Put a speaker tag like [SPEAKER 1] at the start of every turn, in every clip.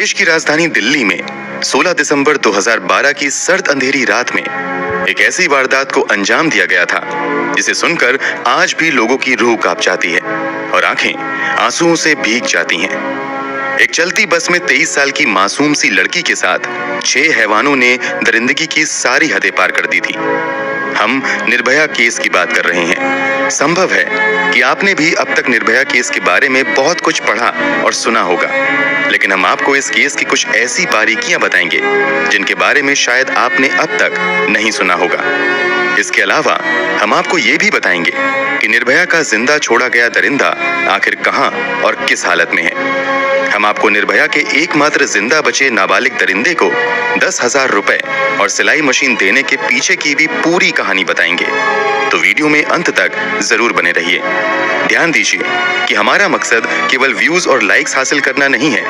[SPEAKER 1] देश की राजधानी दिल्ली में 16 दिसंबर 2012 की सर्द अंधेरी रात में एक ऐसी वारदात को अंजाम दिया गया था जिसे सुनकर आज भी लोगों की रूह कांप जाती है और आंखें आंसुओं से भीग जाती हैं। एक चलती बस में 23 साल की मासूम सी लड़की के साथ 6 हैवानों ने दरिंदगी की सारी हदें पार कर दी थी। हम निर्भया केस की बात कर रहे हैं। संभव है कि आपने भी अब तक निर्भया केस के बारे में बहुत कुछ पढ़ा और सुना होगा, लेकिन हम आपको इस केस की कुछ ऐसी बारीकियां बताएंगे जिनके बारे में शायद आपने अब तक नहीं सुना होगा। इसके अलावा हम आपको ये भी बताएंगे कि निर्भया का जिंदा छोड़ा गया दरिंदा आखिर कहां और किस हालत में है। हम आपको निर्भया के एकमात्र जिंदा बचे नाबालिग दरिंदे को 10,000 रुपए और सिलाई मशीन देने के पीछे की भी पूरी कहानी बताएंगे, तो वीडियो में अंत तक जरूर बने रहिए। ध्यान दीजिए कि हमारा मकसद केवल व्यूज और लाइक्स हासिल करना नहीं है,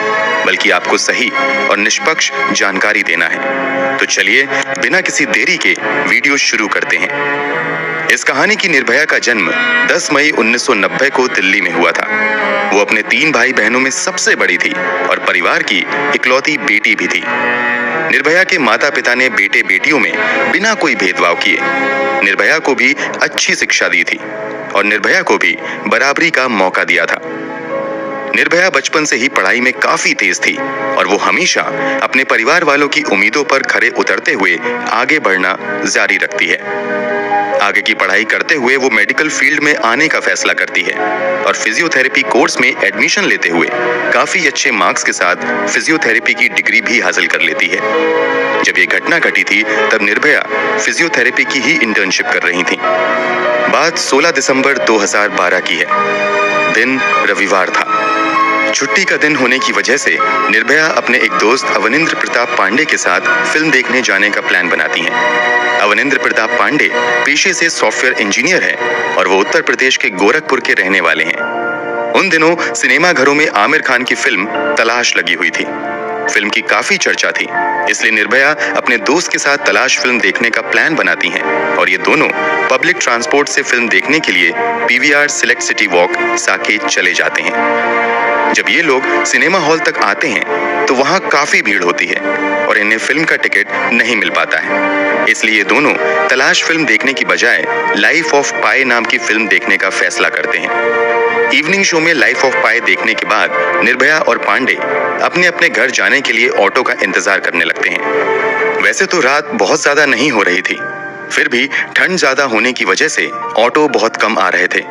[SPEAKER 1] बल्कि आपको सही और निष्पक्ष जानकारी देना है। तो चलिए बिना किसी देरी के वीडियो शुरू करते हैं। इस कहानी की निर्भया का जन्म 10 मई 1990 को दिल्ली में हुआ था। वो अपने 3 भाई बहनों में सबसे बड़ी थी और परिवार की इकलौती बेटी भी थी। निर्भया के माता पिता ने बेटे बेटियों में बिना कोई भेदभाव किए निर्भया को भी अच्छी शिक्षा दी थी और निर्भया को भी बराबरी का मौका दिया था। निर्भया बचपन से ही पढ़ाई में काफी तेज थी और वो हमेशा अपने परिवार वालों की उम्मीदों पर खरे उतरते हुए आगे बढ़ना जारी रखती है। आगे की पढ़ाई करते हुए वो मेडिकल फील्ड में आने का फैसला करती है और फिजियोथेरेपी कोर्स में एडमिशन लेते हुए काफी अच्छे मार्क्स के साथ फिजियोथेरेपी की डिग्री भी हासिल कर लेती है। जब ये घटना घटी थी तब निर्भया फिजियोथेरेपी की ही इंटर्नशिप कर रही थी। बात 16 दिसंबर 2012 की है। दिन रविवार था। छुट्टी का दिन होने की वजह से निर्भया अपने एक दोस्त अवनिंद्र प्रताप पांडे के साथ फिल्म देखने जाने का प्लान बनाती हैं। अवनिंद्र प्रताप पांडे पेशे से सॉफ्टवेयर इंजीनियर हैं और वो उत्तर प्रदेश के गोरखपुर के रहने वाले हैं। उन दिनों सिनेमा घरों में आमिर खान की फिल्म तलाश लगी हुई थी। फिल्म की काफी चर्चा थी, इसलिए निर्भया अपने दोस्त के साथ तलाश फिल्म देखने का प्लान बनाती हैं और ये दोनों पब्लिक ट्रांसपोर्ट से फिल्म देखने के लिए PVR select city walk Saket चले जाते हैं। जब ये लोग सिनेमा हॉल तक आते हैं तो वहां काफी भीड़ होती है और इन्हें फिल्म का टिकट नहीं मिल पाता है, इसलिए ये दोनों तलाश फिल्म देखने की बजाय लाइफ ऑफ पाई नाम की फिल्म देखने का फैसला करते हैं। इवनिंग शो में लाइफ ऑफ पाई देखने के बाद निर्भया और पांडे अपने अपने घर जाने के लिए ऑटो का इंतजार करने लगते हैं। वैसे तो रात बहुत ज्यादा नहीं हो रही थी, फिर भी ठंड ज्यादा होने की वजह से ऑटो बहुत कम आ रहे थे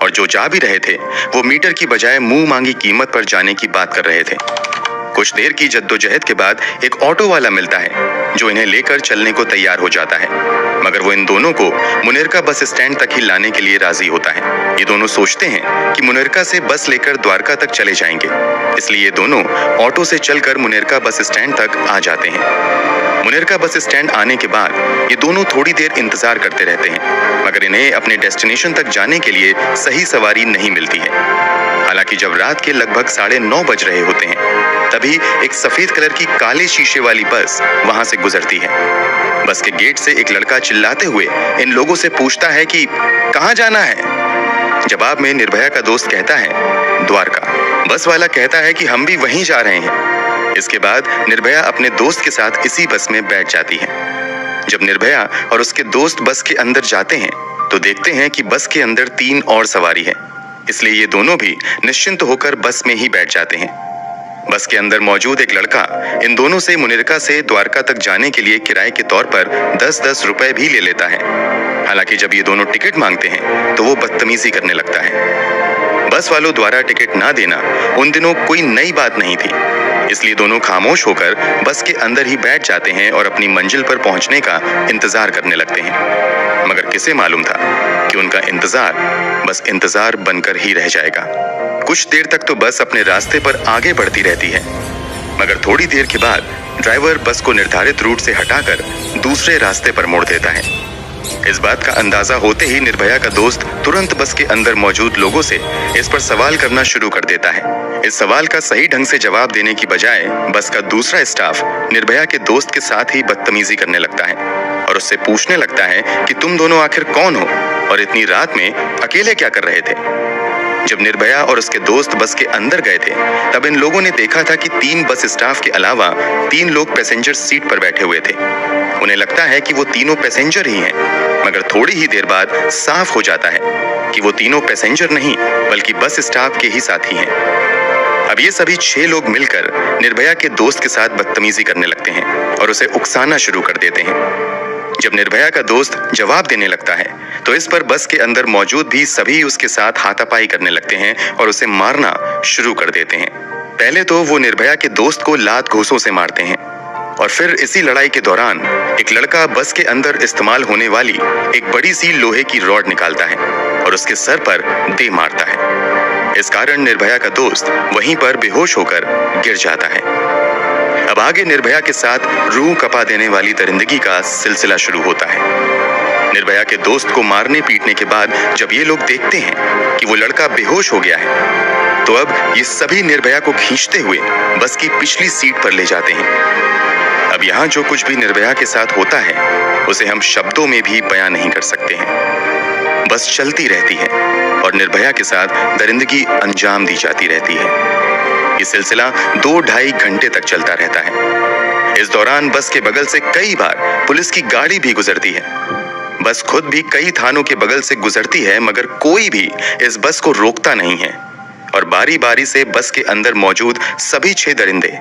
[SPEAKER 1] और जो जा भी रहे थे वो मीटर की बजाय मुंह मांगी कीमत पर जाने की बात कर रहे थे। कुछ देर की जद्दोजहद के बाद एक ऑटो वाला मिलता है जो इन्हें लेकर चलने को तैयार हो जाता है, मगर वो इन दोनों को मुनिरका बस स्टैंड तक ही लाने के लिए राजी होता है। ये दोनों सोचते हैं कि मुनिरका से बस लेकर द्वारका तक चले जाएंगे, इसलिए ये दोनों ऑटो से चलकर मुनिरका बस स्टैंड तक आ जाते हैं। मुनिरका बस स्टैंड आने के बाद ये दोनों थोड़ी देर इंतजार करते रहते हैं, मगर इन्हें अपने डेस्टिनेशन तक जाने के लिए सही सवारी नहीं मिलती है। हालांकि जब रात के लगभग 9:30 बज रहे होते हैं तभी एक सफेद कलर की काले शीशे वाली बस वहां से गुजरती है। बस के गेट से एक लड़का चिल्लाते हुए इन लोगों से पूछता है कि कहां जाना है। जवाब में निर्भया का दोस्त कहता है द्वारका। बस वाला कहता है कि हम भी वहीं जा रहे हैं। इसके बाद निर्भया अपने दोस्त के साथ इसी बस में बैठ जाती है। जब निर्भया और उसके दोस्त बस के अंदर जाते हैं तो देखते हैं कि बस के अंदर 3 और सवारी है, इसलिए ये दोनों भी निश्चिंत होकर बस में ही बैठ जाते हैं। बस के अंदर मौजूद एक लड़का इन दोनों से मुनिरका से द्वारका तक जाने के लिए किराए के तौर पर 10-10 रुपए भी ले लेता है। हालांकि जब ये दोनों टिकट मांगते हैं तो वो बदतमीजी करने लगता है। बस वालों द्वारा टिकट ना देना उन दिनों कोई नई बात नहीं थी, इसलिए दोनों खामोश होकर बस के अंदर ही बैठ जाते हैं और अपनी मंजिल पर पहुंचने का इंतजार करने लगते हैं। मगर किसे मालूम था कि उनका इंतजार बस इंतजार बनकर ही रह जाएगा। कुछ देर तक तो बस अपने रास्ते पर आगे बढ़ती रहती है, मगर थोड़ी देर के बाद ड्राइवर बस को निर्धारित रूट से हटाकर दूसरे रास्ते पर मोड़ देता है। इस बात का अंदाजा होते ही निर्भया का दोस्त तुरंत बस के अंदर मौजूद लोगों से इस पर सवाल करना शुरू कर देता है। इस सवाल का सही ढंग से जवाब देने की बजाय बस का दूसरा स्टाफ निर्भया के दोस्त के साथ ही बदतमीजी करने लगता है और उससे पूछने लगता है कि तुम दोनों आखिर कौन हो और इतनी रात में अकेले क्या कर रहे थे। जब निर्भया और उसके दोस्त बस के अंदर गए थे, तब इन लोगों ने देखा था कि 3 बस स्टाफ के अलावा 3 लोग पैसेंजर सीट पर बैठे हुए थे। उन्हें लगता है कि वो तीनों पैसेंजर ही हैं, मगर थोड़ी ही देर बाद साफ हो जाता है कि वो तीनों पैसेंजर नहीं बल्कि बस स्टाफ के ही साथी हैं। अब ये सभी 6 लोग मिलकर निर्भया के दोस्त के साथ बदतमीजी करने लगते हैं और उसे उकसाना शुरू कर देते हैं। जब निर्भया का दोस्त जवाब देने लगता है तो इस पर बस के अंदर मौजूद भी सभी उसके साथ हाथापाई करने लगते हैं और उसे मारना शुरू कर देते हैं। पहले तो वो निर्भया के दोस्त को लात घूंसों से मारते हैं और फिर इसी लड़ाई के दौरान एक लड़का बस के अंदर इस्तेमाल होने वाली एक बड़ी सी लोहे की रॉड निकालता है और उसके सर पर दे मारता है। इस कारण निर्भया का दोस्त वहीं पर बेहोश होकर गिर जाता है। अब आगे निर्भया के साथ रूह कपा देने वाली दरिंदगी का सिलसिला शुरू होता है। निर्भया के दोस्त को मारने पीटने के बाद जब ये लोग देखते हैं कि वो लड़का बेहोश हो गया है, तो अब ये सभी निर्भया को खींचते हुए बस की पिछली सीट पर ले जाते हैं। अब यहाँ जो कुछ भी निर्भया के साथ होता है उसे हम शब्दों में भी बयां नहीं कर सकते हैं। बस चलती रहती है और निर्भया के साथ दरिंदगी अंजाम दी जाती रहती है। ये सिलसिला 2-2.5 घंटे तक चलता रहता है। इस दौरान बस के बगल से कई बार पुलिस की गाड़ी भी गुजरती है। बस खुद भी कई थानों के बगल से गुजरती है, मगर कोई भी इस बस को रोकता नहीं है और बारी बारी से बस के अंदर मौजूद सभी 6 दरिंदे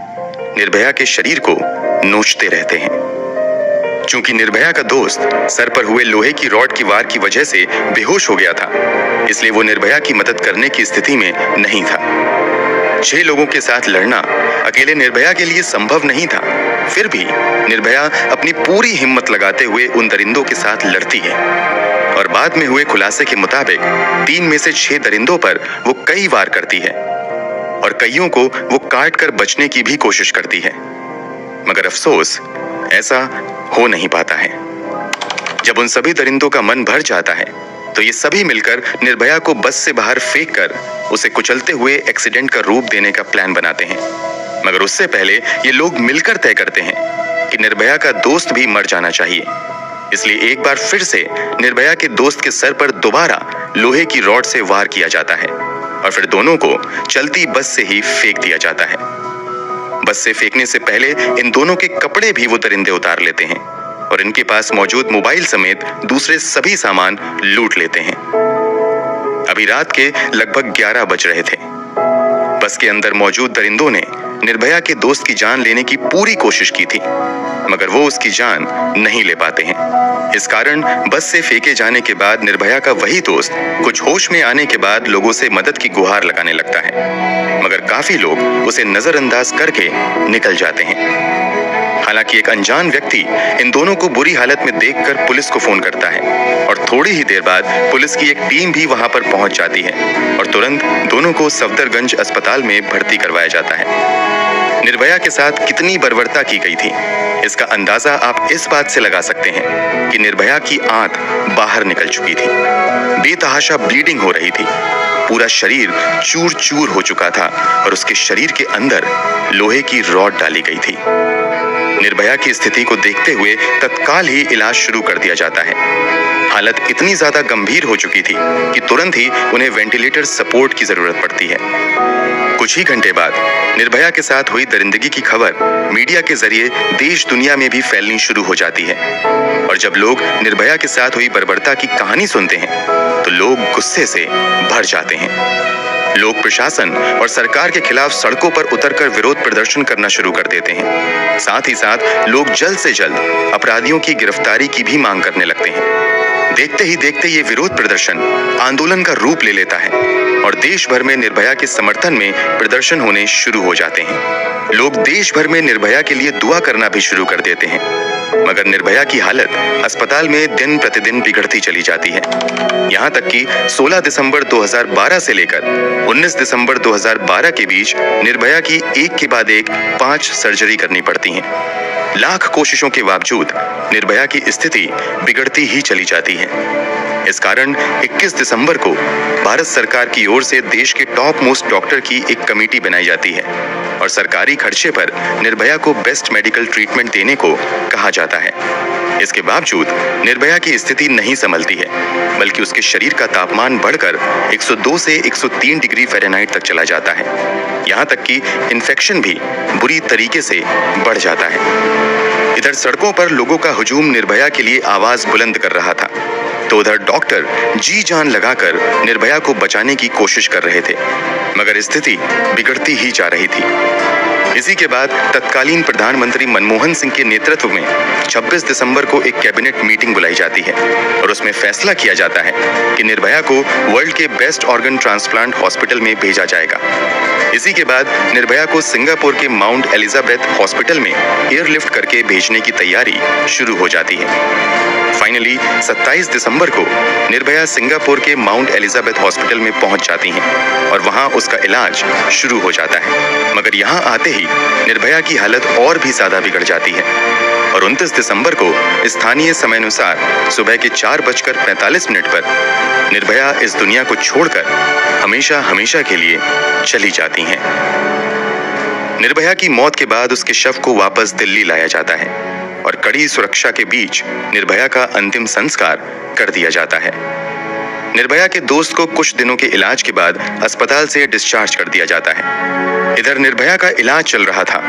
[SPEAKER 1] निर्भया के शरीर को नोचते रहते हैं। चूंकि निर्भया का दोस्त सर पर हुए लोहे की रॉड की वार की वजह से बेहोश हो गया था, इसलिए वो निर्भया की मदद करने की स्थिति में नहीं था। 6 लोगों के साथ लड़ना अकेले निर्भया के लिए संभव नहीं था। फिर भी निर्भया अपनी पूरी हिम्मत लगाते हुए उन दरिंदों के साथ लड़ती है और बाद में हुए खुलासे के मुताबिक 3 में से 6 दरिंदों पर वो कई वार करती है और कईयों को वो काट कर बचने की भी कोशिश करती है, मगर अफसोस ऐसा हो नहीं पाता है। जब उन सभी दरिंदों का मन भर जाता है तो ये सभी मिलकर निर्भया को बस से बाहर फेंक कर उसे कुचलते हुए एक्सीडेंट का रूप देने का प्लान बनाते हैं। मगर उससे पहले ये लोग मिलकर तय करते हैं कि निर्भया का दोस्त भी मर जाना चाहिए। इसलिए एक बार फिर से निर्भया के दोस्त के सर पर दोबारा लोहे की रॉड से वार किया जाता है और फिर दोनों को चलती बस से ही फेंक दिया जाता है। बस से फेंकने से पहले इन दोनों के कपड़े भी वो दरिंदे उतार लेते हैं और इनके पास मौजूद मोबाइल समेत दूसरे सभी सामान लूट लेते हैं। अभी रात के लगभग 11 बज रहे थे। बस के अंदर मौजूद दरिंदों ने निर्भया के दोस्त की जान लेने की पूरी कोशिश की थी, मगर वो उसकी जान नहीं ले पाते हैं। इस कारण बस से फेंके जाने के बाद निर्भया का वही दोस्त कुछ होश में आने के बाद लोगों से मदद की गुहार लगाने लगता है, मगर काफी लोग उसे नजरअंदाज करके निकल जाते हैं। हालांकि एक अनजान व्यक्ति इन दोनों को बुरी हालत में देखकर पुलिस को फोन करता है और थोड़ी ही देर बाद पुलिस की एक टीम भी वहां पर पहुंच जाती है और तुरंत दोनों को सफदरगंज अस्पताल में भर्ती करवाया जाता है। निर्भया के साथ कितनी बर्बरता की गई थी, इसका अंदाजा आप इस बात से लगा सकते हैं कि निर्भया की आंत बाहर निकल चुकी थी, बेतहाशा ब्लीडिंग हो रही थी, पूरा शरीर चूर चूर हो चुका था और उसके शरीर के अंदर लोहे की रॉड डाली गई थी। निर्भया की स्थिति को देखते हुए तत्काल ही इलाज शुरू कर दिया जाता है। हालत इतनी ज्यादा गंभीर हो चुकी थी कि तुरंत ही उन्हें वेंटिलेटर सपोर्ट की जरूरत पड़ती है। कुछ ही घंटे बाद निर्भया के साथ हुई दरिंदगी की खबर मीडिया के जरिए देश दुनिया में भी फैलनी शुरू हो जाती है और जब लोग निर्भया के साथ हुई बर्बरता की कहानी सुनते हैं तो लोग गुस्से से भर जाते हैं। लोग प्रशासन और सरकार के खिलाफ सड़कों पर उतरकर विरोध प्रदर्शन करना शुरू कर देते हैं। साथ ही साथ लोग जल्द से जल्द अपराधियों की गिरफ्तारी की भी मांग करने लगते हैं। देखते ही देखते ये विरोध प्रदर्शन आंदोलन का रूप ले लेता है और देश भर में निर्भया के समर्थन में प्रदर्शन होने शुरू हो जाते हैं। लोग देश भर में निर्भया के लिए दुआ करना भी शुरू कर देते हैं, मगर निर्भया की हालत अस्पताल में दिन प्रतिदिन बिगड़ती चली जाती है। यहाँ तक कि 16 दिसंबर 2012 से लेकर 19 दिसंबर 2012 के बीच निर्भया की एक के बाद एक 5 सर्जरी करनी पड़ती हैं। लाख कोशिशों के बावजूद निर्भया की स्थिति बिगड़ती ही चली जाती है। इस कारण 21 दिसंबर को भारत सरकार की ओर से देश के टॉप मोस्ट डॉक्टर की एक कमेटी बनाई जाती है और सरकारी खर्चे पर निर्भया को बेस्ट मेडिकल ट्रीटमेंट देने को कहा जाता है। इसके बावजूद निर्भया की स्थिति नहीं संभलती है, बल्कि उसके शरीर का तापमान बढ़कर 102 से 103 डिग्री फ़ारेनहाइट तक चला जाता है। यहाँ तक कि इन्फेक्शन भी बुरी तरीके से बढ़ जाता है। इधर सड़कों पर लोगों का हुजूम निर्भया के लिए आवाज बुलंद कर रहा था, तो उधर डॉक्टर जी जान लगाकर निर्भया को बचाने की कोशिश कर रहे थे, मगर स्थिति बिगड़ती ही जा रही थी। इसी के बाद तत्कालीन प्रधानमंत्री मनमोहन सिंह के नेतृत्व में 26 दिसंबर को एक कैबिनेट मीटिंग बुलाई जाती है और उसमें फैसला किया जाता है कि निर्भया को वर्ल्ड के बेस्ट ऑर्गन ट्रांसप्लांट हॉस्पिटल में भेजा जाएगा। इसी के बाद निर्भया को सिंगापुर के माउंट एलिजाबेथ हॉस्पिटल में एयरलिफ्ट करके भेजने की तैयारी शुरू हो जाती है। फाइनली 27 दिसंबर को निर्भया सिंगापुर के माउंट एलिजाबेथ हॉस्पिटल में पहुंच जाती हैं और वहां उसका इलाज शुरू हो जाता है। मगर यहां आते ही निर्भया की हालत और भी ज्यादा बिगड़ जाती है और 29 दिसंबर को स्थानीय समयानुसार सुबह के 4:45 पर निर्भया इस दुनिया को छोड़कर हमेशा हमेशा के लिए चली जाती हैं। निर्भया की मौत के बाद उसके शव को वापस दिल्ली लाया जाता है और कड़ी सुरक्षा के बीच निर्भया का अंतिम संस्कार कर दिया जाता है। निर्भया के दोस्त को कुछ दिनों के इलाज के बाद अस्पताल से डिस्चार्ज कर दिया जाता है। इधर निर्भया का इलाज चल रहा था,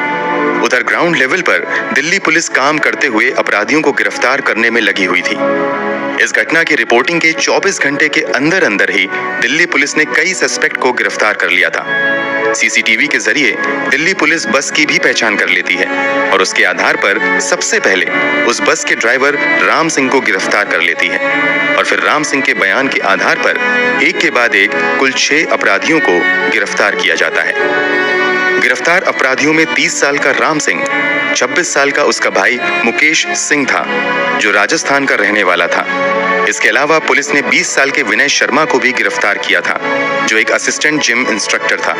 [SPEAKER 1] उधर ग्राउंड लेवल पर दिल्ली पुलिस काम करते हुए अपराधियों को गिरफ्तार करने में लगी हुई थी। इस घटना की रिपोर्टिंग के 24 घंटे के अंदर अंदर ही दिल्ली पुलिस ने कई सस्पेक्ट को गिरफ्तार कर लिया था। सीसीटीवी के जरिए दिल्ली पुलिस बस की भी पहचान कर लेती है और उसके आधार पर सबसे पहले उस बस के ड्राइवर राम सिंह को गिरफ्तार कर लेती है और फिर राम सिंह के बयान के आधार पर एक के बाद एक कुल 6 अपराधियों को गिरफ्तार किया जाता है। गिरफ्तार अपराधियों में 30 साल का राम सिंह, 26 साल का उसका भाई मुकेश सिंह था जो राजस्थान का रहने वाला था। इसके अलावा पुलिस ने 20 साल के विनय शर्मा को भी गिरफ्तार किया था जो एक असिस्टेंट जिम इंस्ट्रक्टर था।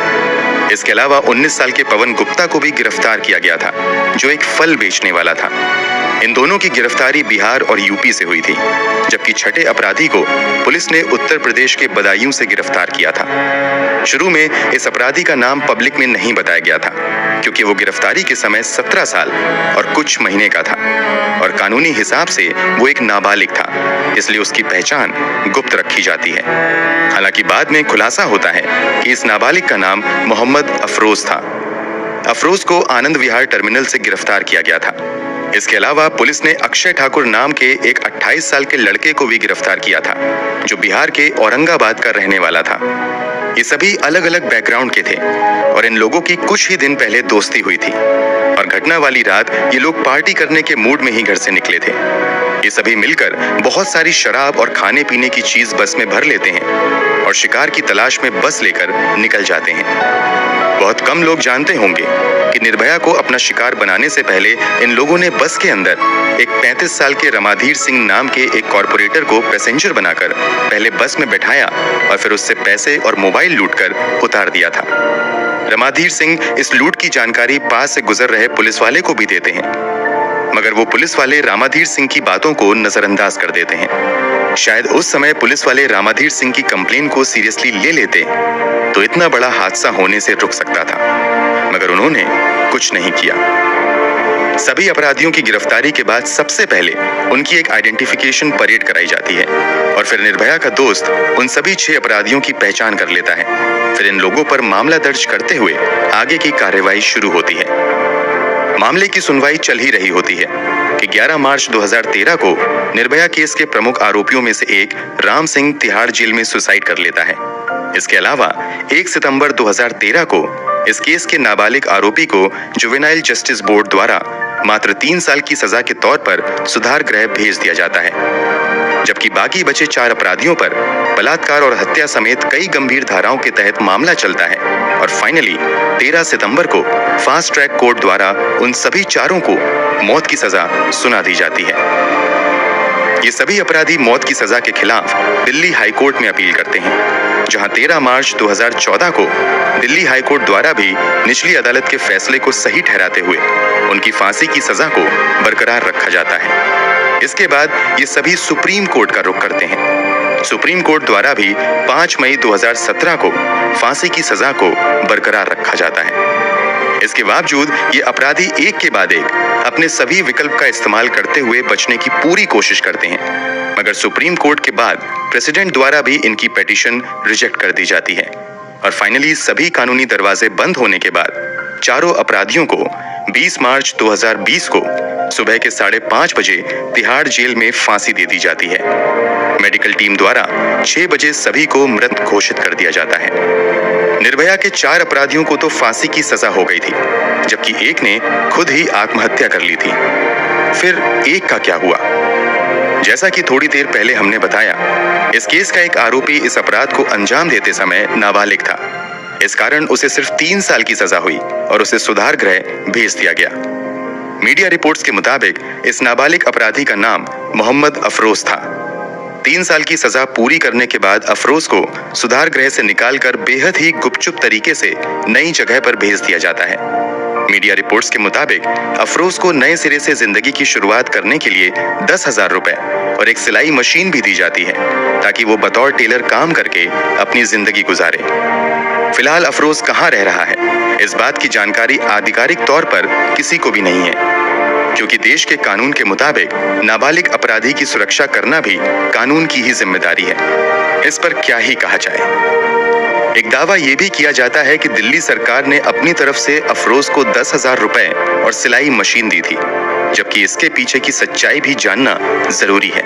[SPEAKER 1] इसके अलावा 19 साल के पवन गुप्ता को भी गिरफ्तार किया गया था जो एक फल बेचने वाला था। इन दोनों की गिरफ्तारी बिहार और यूपी से हुई थी, जबकि छठे अपराधी को पुलिस ने उत्तर प्रदेश के बदायूं से गिरफ्तार किया था। शुरू में इस अपराधी का नाम पब्लिक में नहीं बताया गया था क्योंकि वो गिरफ्तारी के समय 17 साल और कुछ महीने का था और कानूनी हिसाब से वो एक नाबालिग था, इसलिए उसकी पहचान गुप्त रखी जाती है। हालांकि बाद में खुलासा होता है कि इस नाबालिग का नाम मोहम्मद अफरोज था। अफरोज को आनंद विहार टर्मिनल से गिरफ्तार किया गया था। इसके अलावा पुलिस ने अक्षय ठाकुर नाम के एक 28 साल के लड़के को भी गिरफ्तार किया था जो बिहार के औरंगाबाद का रहने वाला था। ये सभी अलग अलग बैकग्राउंड के थे और इन लोगों की कुछ ही दिन पहले दोस्ती हुई थी और घटना वाली रात ये लोग पार्टी करने के मूड में ही घर से निकले थे। ये सभी मिलकर बहुत सारी शराब और खाने पीने की चीज बस में भर लेते हैं और शिकार की तलाश में बस लेकर निकल जाते हैं। बहुत कम लोग जानते होंगे कि निर्भया को अपना शिकार बनाने से पहले इन लोगों ने बस के अंदर एक 35 साल के रमाधीर सिंह नाम के एक कॉर्पोरेटर को पैसेंजर बनाकर पहले बस में बैठाया और फिर उससे पैसे और मोबाइल लूटकर उतार दिया था। रमाधीर सिंह इस लूट की जानकारी पास से गुजर रहे पुलिस वाले को भी देते हैं, मगर वो पुलिस वाले रामाधीर सिंह की बातों को नजरअंदाज कर देते हैं। शायद उस समय पुलिस वाले रामाधीर सिंह की कंप्लेन को सीरियसली ले लेते तो इतना बड़ा हादसा होने से रुक सकता था, मगर उन्होंने कुछ नहीं किया। सभी अपराधियों की गिरफ्तारी के बाद सबसे पहले उनकी एक आइडेंटिफिकेशन परेड कराई जाती है और फिर निर्भया का दोस्त उन सभी 6 अपराधियों की पहचान कर लेता है। फिर इन लोगों पर मामला दर्ज करते हुए आगे की कार्रवाई शुरू होती है। मामले की सुनवाई चल ही रही होती है कि 11 मार्च 2013 को निर्भया केस के प्रमुख आरोपियों में से एक राम सिंह तिहाड़ जेल में सुसाइड कर लेता है। इसके अलावा 1 सितंबर 2013 को इस केस के नाबालिग आरोपी को जुवेनाइल जस्टिस बोर्ड द्वारा मात्र 3 साल की सजा के तौर पर सुधार गृह भेज दिया जाता है, जबकि बाकी बचे 4 अपराधियों पर बलात्कार और हत्या समेत कई गंभीर धाराओं के तहत मामला चलता है और फाइनली 13 सितंबर को फास्ट ट्रैक कोर्ट द्वारा उन सभी 4 को मौत की सजा सुना दी जाती है। ये सभी अपराधी मौत की सजा के खिलाफ दिल्ली हाई कोर्ट में अपील करते हैं, जहां 13 मार्च 2014 को दिल्ली हाई कोर्ट द्वारा भी निचली अदालत के फैसले को सही ठहराते हुए उनकी फांसी की सजा को बरकरार रखा जाता है। इसके बाद ये सभी सुप्रीम कोर्ट का रुख करते हैं। सुप्रीम कोर्ट द्वारा भी 5 मई 2017 को फांसी की सजा को बरकरार रखा जाता है। इसके बावजूद ये अपराधी एक के बाद एक अपने सभी विकल्प का इस्तेमाल करते हुए बचने की पूरी कोशिश करते हैं, मगर सुप्रीम कोर्ट के बाद प्रेसिडेंट द्वारा भी इनकी पिटीशन रिजेक्ट कर दी जाती है और फाइनली सभी कानूनी दरवाजे बंद होने के बाद चारों अपराधियों को 20 मार्च 2020 को सुबह के 5:30 बजे तिहाड़ जेल में फांसी दे दी जाती है। मेडिकल टीम द्वारा 6 बजे सभी को मृत घोषित कर दिया जाता है। निर्भया के 4 अपराधियों को तो फांसी की सजा हो गई थी, जबकि एक ने खुद ही आत्महत्या कर ली थी। फिर एक का क्या हुआ? जैसा कि थोड़ी देर पहले हमने बताया, इस केस का एक आरोपी इस अपराध को अंजाम देते समय नाबालिग था। इस कारण उसे सिर्फ 3 साल की सजा हुई और उसे सुधार गृह भेज दिया गया। मीडिया रिपोर्ट्स के मुताबिक इस नाबालिग अपराधी का नाम मोहम्मद अफरोज था। 3 साल की सजा पूरी करने के बाद अफरोज को सुधार गृह से निकालकर बेहद ही गुपचुप तरीके से नई जगह पर भेज दिया जाता है। मीडिया रिपोर्ट्स के मुताबिक अफरोज को नए सिरे से जिंदगी की शुरुआत करने के लिए 10,000 रुपए और एक सिलाई मशीन भी दी जाती है ताकि वो बतौर टेलर काम करके अपनी जिंदगी गुजारे। फिलहाल अफरोज कहाँ रह रहा है, इस बात की जानकारी आधिकारिक तौर पर किसी को भी नहीं है, क्योंकि देश के कानून के मुताबिक नाबालिग अपराधी की सुरक्षा करना भी कानून की ही जिम्मेदारी है। इस पर क्या ही कहा जाए। एक दावा यह भी किया जाता है कि दिल्ली सरकार ने अपनी तरफ से अफरोज को 10,000 रुपए और सिलाई मशीन दी थी, जबकि इसके पीछे की सच्चाई भी जानना जरूरी है।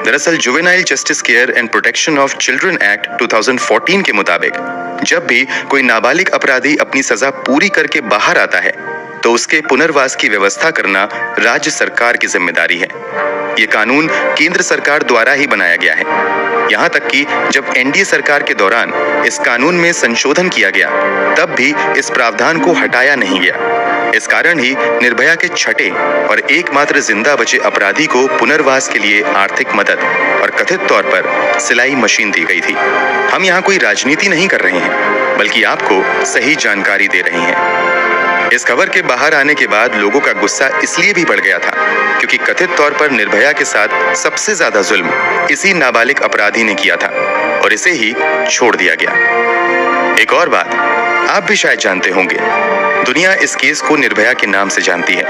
[SPEAKER 1] दरअसल juvenile justice care and protection of children act 2014 के मुताबिक जब भी कोई नाबालिग अपराधी अपनी सजा पूरी करके बाहर आता है तो उसके पुनर्वास की व्यवस्था करना राज्य सरकार की जिम्मेदारी है। ये कानून केंद्र सरकार द्वारा ही बनाया गया है। यहाँ तक कि जब एनडीए सरकार के दौरान इस कानून में संशोधन किया गया, तब भी इस प्रावधान को हटाया नहीं गया। इस कारण ही निर्भया के छठे और एकमात्र जिंदा बचे अपराधी को पुनर्वास के लिए आर्थिक मदद और कथित तौर पर सिलाई मशीन दी गई थी। हम यहाँ कोई राजनीति नहीं कर रहे हैं, बल्कि आपको सही जानकारी दे रहे हैं। इस खबर के बाहर आने के बाद लोगों का गुस्सा इसलिए भी बढ़ गया था क्योंकि कथित तौर पर निर्भया के साथ सबसे ज्यादा जुल्म इसी नाबालिग अपराधी ने किया था और इसे ही छोड़ दिया गया। एक और बात आप भी शायद जानते होंगे, दुनिया इस केस को निर्भया के नाम से जानती है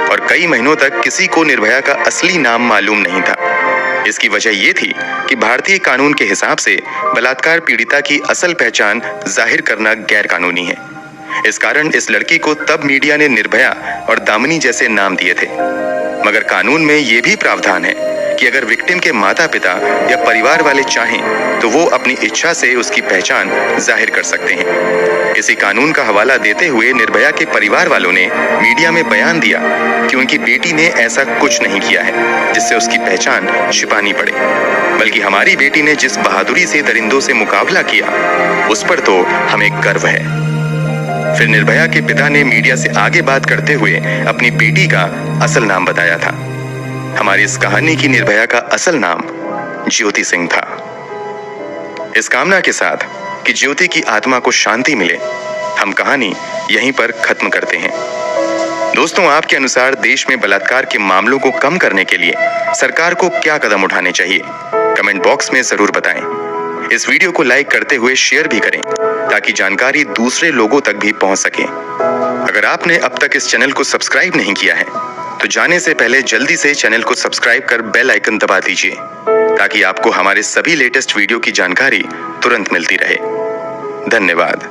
[SPEAKER 1] और कई महीनों तक किसी को निर्भया का असली नाम मालूम नहीं था। इसकी वजह ये थी कि भारतीय कानून के हिसाब से बलात्कार पीड़िता की असल पहचान जाहिर करना गैर कानूनी है। इस कारण इस लड़की को तब मीडिया ने निर्भया और दामिनी जैसे नाम दिए थे, मगर कानून में ये भी प्रावधान है कि अगर विक्टिम के माता पिता या परिवार वाले चाहें तो वो अपनी इच्छा से उसकी पहचान जाहिर कर सकते हैं। इसी कानून का हवाला देते हुए निर्भया के परिवार वालों ने मीडिया में बयान दिया कि उनकी बेटी ने ऐसा कुछ नहीं किया है जिससे उसकी पहचान छिपानी पड़े, बल्कि हमारी बेटी ने जिस बहादुरी से दरिंदों से मुकाबला किया उस पर तो हमें गर्व है। फिर निर्भया के पिता ने मीडिया से आगे बात करते हुए अपनी बेटी का असल नाम बताया था। हमारी इस कहानी की निर्भया का असल नाम ज्योति सिंह था। इस कामना के साथ कि ज्योति की आत्मा को शांति मिले, हम कहानी यहीं पर खत्म करते हैं। दोस्तों, आपके अनुसार देश में बलात्कार के मामलों को कम करने के लिए सरकार को क्या कदम उठाने चाहिए? कमेंट बॉक्स में जरूर बताएं। इस वीडियो को लाइक करते हुए शेयर भी करें ताकि जानकारी दूसरे लोगों तक भी पहुंच सके। अगर आपने अब तक इस चैनल को सब्सक्राइब नहीं किया है तो जाने से पहले जल्दी से चैनल को सब्सक्राइब कर बेल आइकन दबा दीजिए ताकि आपको हमारे सभी लेटेस्ट वीडियो की जानकारी तुरंत मिलती रहे। धन्यवाद।